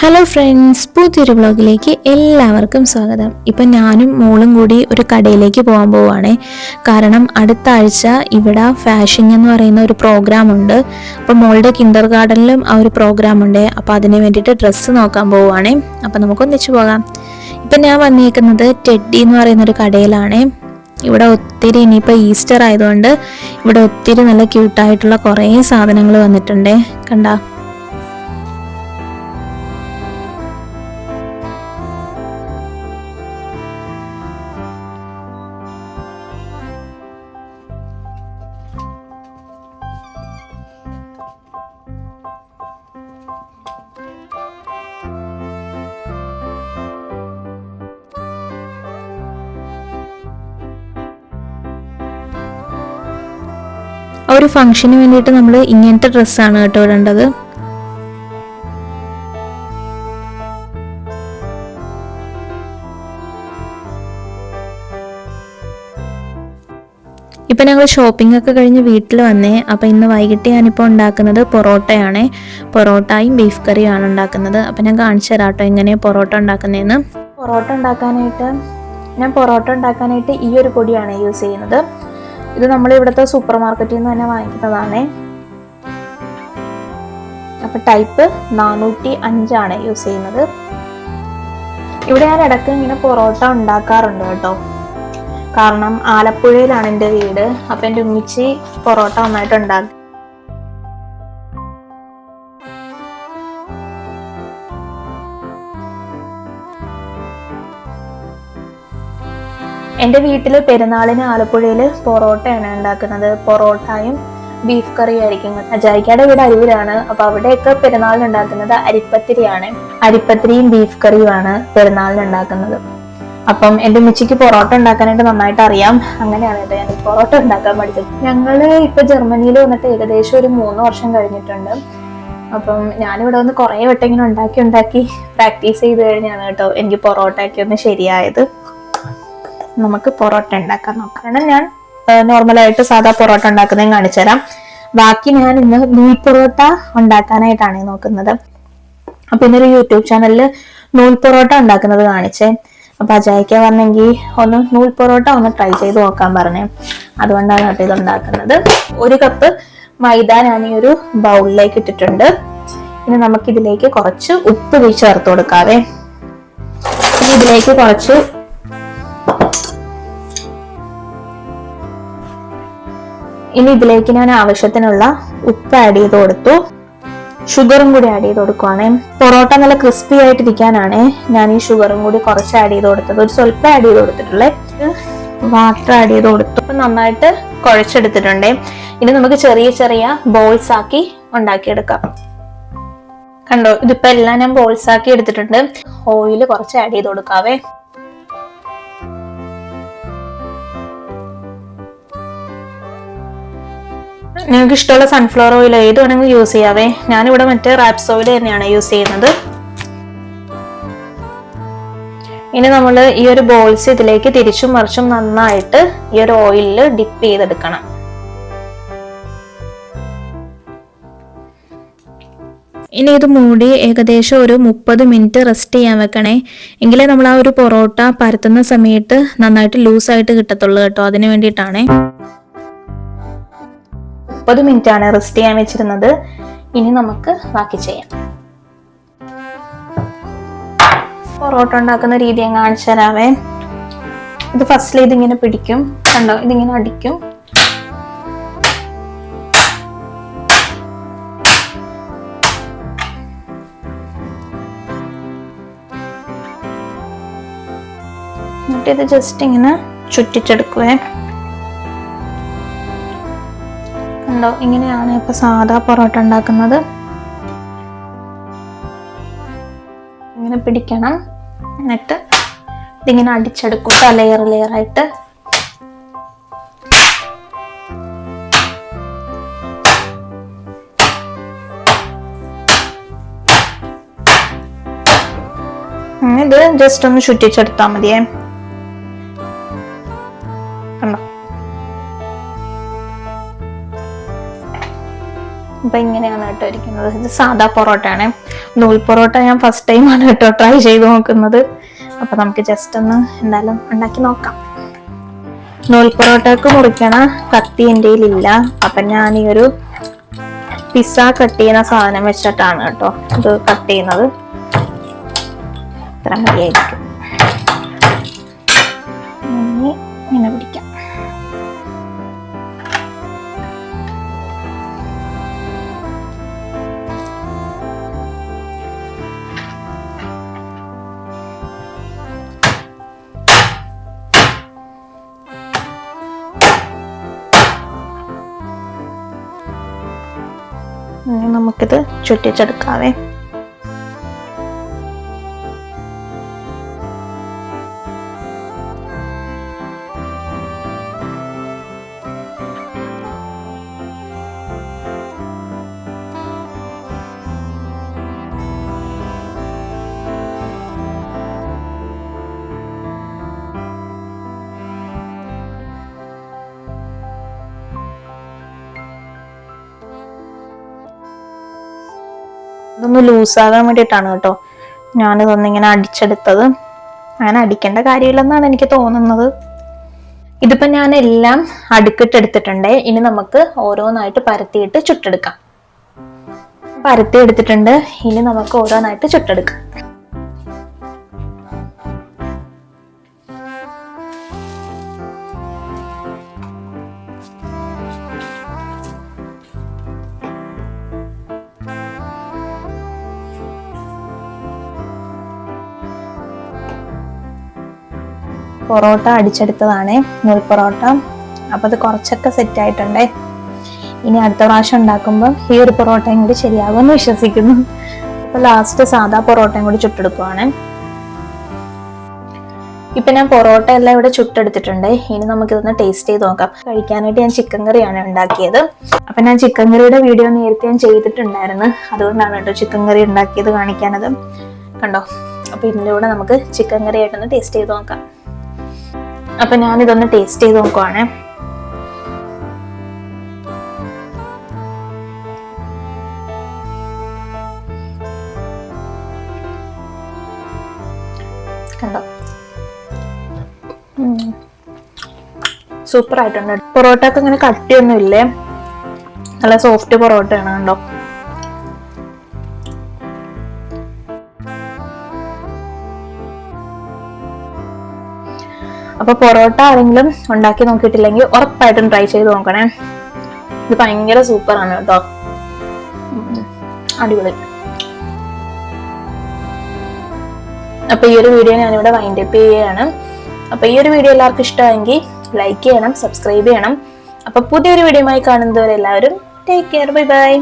Hello friends, പുതിയൊരു വ്ളോഗിലേക്ക് എല്ലാവർക്കും സ്വാഗതം. ഇപ്പം ഞാനും മോളും കൂടി ഒരു കടയിലേക്ക് പോകാൻ പോവുകയാണേ. കാരണം അടുത്ത ആഴ്ച ഇവിടെ ഫാഷനിങ് എന്ന് പറയുന്ന ഒരു പ്രോഗ്രാം ഉണ്ട്. അപ്പം മോളുടെ കിൻഡർ ഗാർഡനിലും ആ ഒരു പ്രോഗ്രാം ഉണ്ട്. അപ്പോൾ അതിന് വേണ്ടിയിട്ട് ഡ്രസ്സ് നോക്കാൻ പോവുകയാണേ. അപ്പം നമുക്ക് ഒന്നിച്ച് പോകാം. ഇപ്പം ഞാൻ വന്നിരിക്കുന്നത് ടെഡ്ഡി എന്ന് പറയുന്നൊരു കടയിലാണ്. ഇവിടെ ഒത്തിരി, ഇനിയിപ്പോൾ ഈസ്റ്റർ ആയതുകൊണ്ട് ഇവിടെ ഒത്തിരി നല്ല ക്യൂട്ടായിട്ടുള്ള കുറേ സാധനങ്ങൾ വന്നിട്ടുണ്ട്. കണ്ടാ, ഒരു ഫംഗ്ഷന് വേണ്ടിയിട്ട് നമ്മൾ ഇങ്ങനത്തെ ഡ്രസ്സാണ് കേട്ടോ ഇടേണ്ടത്. ഇപ്പം ഞങ്ങൾ ഷോപ്പിംഗ് ഒക്കെ കഴിഞ്ഞ് വീട്ടിൽ വന്നേ. അപ്പം ഇന്ന് വൈകിട്ട് ഞാനിപ്പോൾ ഉണ്ടാക്കുന്നത് പൊറോട്ടയാണ്. പൊറോട്ടയും ബീഫ് കറിയുമാണ് ഉണ്ടാക്കുന്നത്. അപ്പം ഞാൻ കാണിച്ചു തരാം കേട്ടോ എങ്ങനെയാണ് പൊറോട്ട ഉണ്ടാക്കുന്നതെന്ന്. പൊറോട്ട ഉണ്ടാക്കാനായിട്ട് ഈ ഒരു പൊടിയാണ് യൂസ് ചെയ്യുന്നത്. ഇത് നമ്മൾ ഇവിടുത്തെ സൂപ്പർ മാർക്കറ്റിൽ നിന്ന് തന്നെ വാങ്ങിക്കുന്നതാണ്. അപ്പൊ ടൈപ്പ് 405 യൂസ് ചെയ്യുന്നത്. ഇവിടെ ഞാൻ ഇടയ്ക്ക് ഇങ്ങനെ പൊറോട്ട ഉണ്ടാക്കാറുണ്ട് കേട്ടോ. കാരണം ആലപ്പുഴയിലാണ് എൻ്റെ വീട്. അപ്പൊ എൻ്റെ ഉമ്മിച്ചി പൊറോട്ട നന്നായിട്ട് ഉണ്ടാക്കി. എൻ്റെ വീട്ടിൽ പെരുന്നാളിന് ആലപ്പുഴയിൽ പൊറോട്ടയാണ് ഉണ്ടാക്കുന്നത്. പൊറോട്ടയും ബീഫ് കറിയും ആയിരിക്കും. അജായിക്കയുടെ വീട് അരൂരാണ്. അപ്പൊ അവിടെയൊക്കെ പെരുന്നാളിന് ഉണ്ടാക്കുന്നത് അരിപ്പത്തിരിയാണ്. അരിപ്പത്തിരിയും ബീഫ് കറിയുമാണ് പെരുന്നാളിന് ഉണ്ടാക്കുന്നത്. അപ്പം എൻ്റെ ഉമ്മച്ചിക്ക് പൊറോട്ട ഉണ്ടാക്കാനായിട്ട് നന്നായിട്ട് അറിയാം. അങ്ങനെയാണ് കേട്ടോ ഞാൻ പൊറോട്ട ഉണ്ടാക്കാൻ പഠിച്ചത്. ഞങ്ങള് ഇപ്പൊ ജർമ്മനിയിൽ വന്നിട്ട് ഏകദേശം ഒരു 3 വർഷം കഴിഞ്ഞിട്ടുണ്ട്. അപ്പം ഞാനിവിടെ വന്ന് കുറേ വട്ടം ഇങ്ങനെ ഉണ്ടാക്കി പ്രാക്ടീസ് ചെയ്ത് കഴിഞ്ഞാണ് കേട്ടോ എനിക്ക് പൊറോട്ടയൊക്കെ ഒന്ന് ശരിയായത്. നമുക്ക് പൊറോട്ട ഉണ്ടാക്കാൻ നോക്കാം. കാരണം ഞാൻ നോർമലായിട്ട് സാധാ പൊറോട്ട ഉണ്ടാക്കുന്നതും കാണിച്ചു തരാം. ബാക്കി ഞാൻ ഇന്ന് നൂൽ പൊറോട്ട ഉണ്ടാക്കാനായിട്ടാണ് നോക്കുന്നത്. അപ്പൊ ഇന്നൊരു യൂട്യൂബ് ചാനലിൽ നൂൽ പൊറോട്ട ഉണ്ടാക്കുന്നത് കാണിച്ചേ. അപ്പൊ അജായിക്ക പറഞ്ഞെങ്കിൽ ഒന്ന് നൂൽ പൊറോട്ട ഒന്ന് ട്രൈ ചെയ്ത് നോക്കാൻ പറഞ്ഞേ. അതുകൊണ്ടാണ് കേട്ടോ ഇത് ഉണ്ടാക്കുന്നത്. 1 കപ്പ് മൈദ ഞാൻ ഈ ഒരു ബൗളിലേക്ക് ഇട്ടിട്ടുണ്ട്. ഇനി നമുക്ക് ഇതിലേക്ക് കുറച്ച് ഉപ്പ് ചേർത്ത് കൊടുക്കാവേ. ഇതിലേക്ക് കുറച്ച് ഇനി ഇതിലേക്ക് ഞാൻ ആവശ്യത്തിനുള്ള ഉപ്പ് ആഡ് ചെയ്ത് കൊടുത്തു. ഷുഗറും കൂടി ആഡ് ചെയ്ത് കൊടുക്കുവാണേ. പൊറോട്ട നല്ല ക്രിസ്പി ആയിട്ടിരിക്കാനാണ് ഞാൻ ഈ ഷുഗറും കൂടി കുറച്ച് ആഡ് ചെയ്ത് കൊടുത്തത്. ഒരു സ്വല്പം ആഡ് ചെയ്ത് കൊടുത്തിട്ടുള്ളേ. വാട്ടർ ആഡ് ചെയ്ത് കൊടുത്തു. അപ്പൊ നന്നായിട്ട് കുഴച്ചെടുത്തിട്ടുണ്ടേ. ഇനി നമുക്ക് ചെറിയ ചെറിയ ബോൾസ് ആക്കി ഉണ്ടാക്കിയെടുക്കാം. കണ്ടോ, ഇതിപ്പോ എല്ലാം ഞാൻ ബോൾസ് ആക്കി എടുത്തിട്ടുണ്ട്. ഓയിൽ കുറച്ച് ആഡ് ചെയ്ത് കൊടുക്കാവേ. നിങ്ങൾക്ക് ഇഷ്ടമുള്ള സൺഫ്ലവർ ഓയിൽ ഏത് വേണമെങ്കിലും യൂസ് ചെയ്യാവേ. ഞാനിവിടെ മറ്റേ റാപ്സ് ഓയിൽ തന്നെയാണ് യൂസ് ചെയ്യുന്നത്. ഇനി നമ്മൾ ഈ ഒരു ബോൾസ് ഇതിലേക്ക് തിരിച്ചും മറിച്ചും നന്നായിട്ട് ഈ ഒരു ഓയിലിൽ ഡിപ്പ് ചെയ്തെടുക്കണം. ഇനി ഇത് മൂടി ഏകദേശം ഒരു 30 മിനിറ്റ് റെസ്റ്റ് ചെയ്യാൻ വെക്കണേ. എങ്കിലേ നമ്മൾ ആ ഒരു പൊറോട്ട പരത്തുന്ന സമയത്ത് നന്നായിട്ട് ലൂസായിട്ട് കിട്ടത്തുള്ളൂ കേട്ടോ. അതിന് വേണ്ടിയിട്ടാണേ 30 മിനിറ്റ് ആണ് റെസ്റ്റ് ചെയ്യാൻ വെച്ചിരുന്നത്. ഇനി നമുക്ക് ബാക്കി ചെയ്യാം. പൊറോട്ട ഉണ്ടാക്കുന്ന രീതി ഞാൻ കാണിച്ചു തരാവേ. ഇത് ഫസ്റ്റിൽ ഇതിങ്ങനെ പിടിക്കും. കണ്ടോ, ഇതിങ്ങനെ അടിക്കും. എന്നിട്ട് ഇത് ജസ്റ്റ് ഇങ്ങനെ ചുറ്റിച്ചെടുക്കുവേ. ണ്ടോ, ഇങ്ങനെയാണ് ഇപ്പൊ സാധാ പൊറോട്ട ഉണ്ടാക്കുന്നത്. ഇങ്ങനെ പിടിക്കണം. എന്നിട്ട് ഇതിങ്ങനെ അടിച്ചെടുക്കും ലെയർ ആയിട്ട്. ഇത് ജസ്റ്റ് ഒന്ന് ചുറ്റിച്ചെടുത്താൽ മതിയേ. കണ്ടോ, അപ്പൊ ഇങ്ങനെയാണ് കേട്ടോ ഇരിക്കുന്നത്. ഇത് സാധാ പൊറോട്ടയാണ്. നൂൽ പൊറോട്ട ഞാൻ ഫസ്റ്റ് ടൈമാണ് കേട്ടോ ട്രൈ ചെയ്ത് നോക്കുന്നത്. അപ്പൊ നമുക്ക് ജസ്റ്റ് ഒന്ന് എന്തായാലും ഉണ്ടാക്കി നോക്കാം. നൂൽ പൊറോട്ടക്ക് മുറിക്കണ കത്തി എൻ്റെ കയ്യിലില്ല. അപ്പൊ ഞാൻ ഈ ഒരു പിസ്സ കട്ട് ചെയ്യുന്ന സാധനം വെച്ചിട്ടാണ് കേട്ടോ ഇത് കട്ട് ചെയ്യുന്നത്. ഇത്ര മതിയായിരിക്കും. ഇങ്ങനെ പിടിക്കാം. നമുക്കിത് ചുറ്റിച്ചെടുക്കാവേ. ഇതൊന്ന് ലൂസാകാൻ വേണ്ടിയിട്ടാണ് കേട്ടോ ഞാനിതൊന്നിങ്ങനെ അടിച്ചെടുത്തത്. അങ്ങനെ അടിക്കേണ്ട കാര്യമില്ലെന്നാണ് എനിക്ക് തോന്നുന്നത്. ഇതിപ്പോ ഞാൻ എല്ലാം അടുക്കിട്ടെടുത്തിട്ടുണ്ട്. ഇനി നമുക്ക് ഓരോന്നായിട്ട് പരത്തിയിട്ട് ചുട്ടെടുക്കാം. പരത്തി എടുത്തിട്ടുണ്ട്. ഇനി നമുക്ക് ഓരോന്നായിട്ട് ചുട്ടെടുക്കാം. പൊറോട്ട അടിച്ചെടുത്തതാണ് നൂൽ പൊറോട്ട. അപ്പൊ അത് കുറച്ചൊക്കെ സെറ്റ് ആയിട്ടുണ്ടേ. ഇനി അടുത്ത പ്രാവശ്യം ഉണ്ടാക്കുമ്പോൾ ഈ ഒരു പൊറോട്ടയും കൂടി ശരിയാകുമെന്ന് വിശ്വസിക്കുന്നു. അപ്പൊ ലാസ്റ്റ് സാധാ പൊറോട്ടയും കൂടി ചുട്ടെടുക്കുവാണ്. ഇപ്പൊ ഞാൻ പൊറോട്ട എല്ലാം ഇവിടെ ചുട്ടെടുത്തിട്ടുണ്ട്. ഇനി നമുക്കിതൊന്ന് ടേസ്റ്റ് ചെയ്ത് നോക്കാം. കഴിക്കാനായിട്ട് ഞാൻ ചിക്കൻ കറിയാണ് ഉണ്ടാക്കിയത്. അപ്പൊ ഞാൻ ചിക്കൻ കറിയുടെ വീഡിയോ നേരത്തെ ഞാൻ ചെയ്തിട്ടുണ്ടായിരുന്നു. അതുകൊണ്ടാണ് കേട്ടോ ചിക്കൻ കറി ഉണ്ടാക്കിയത് കാണിക്കാനത്. കണ്ടോ? അപ്പൊ ഇതിൻ്റെ കൂടെ നമുക്ക് ചിക്കൻ കറി ആയിട്ടൊന്ന് ടേസ്റ്റ് ചെയ്ത് നോക്കാം. അപ്പൊ ഞാനിതൊന്ന് ടേസ്റ്റ് ചെയ്ത് നോക്കുവാണ്. കണ്ടോ? സൂപ്പർ ആയിട്ടുണ്ട്. പൊറോട്ട ഒക്കെ ഇങ്ങനെ കട്ടിയൊന്നും ഇല്ലേ, നല്ല സോഫ്റ്റ് പൊറോട്ടയാണ്. കണ്ടോ? അപ്പൊ പൊറോട്ട ആരെങ്കിലും ഉണ്ടാക്കി നോക്കിയിട്ടില്ലെങ്കിൽ ഉറപ്പായിട്ടും ട്രൈ ചെയ്ത് നോക്കണേ. ഇത് ഭയങ്കര സൂപ്പറാണ് കേട്ടോ, അടിപൊളി. അപ്പൊ ഈ ഒരു വീഡിയോ ഞാനിവിടെ വൈൻഡപ്പ് ചെയ്യുകയാണ്. അപ്പൊ ഈ ഒരു വീഡിയോ എല്ലാവർക്കും ഇഷ്ടമായെങ്കിൽ ലൈക്ക് ചെയ്യണം, സബ്സ്ക്രൈബ് ചെയ്യണം. അപ്പൊ പുതിയൊരു വീഡിയോയുമായി കാണുന്നവരെ എല്ലാവരും ടേക്ക് കെയർ, ബൈ ബൈ.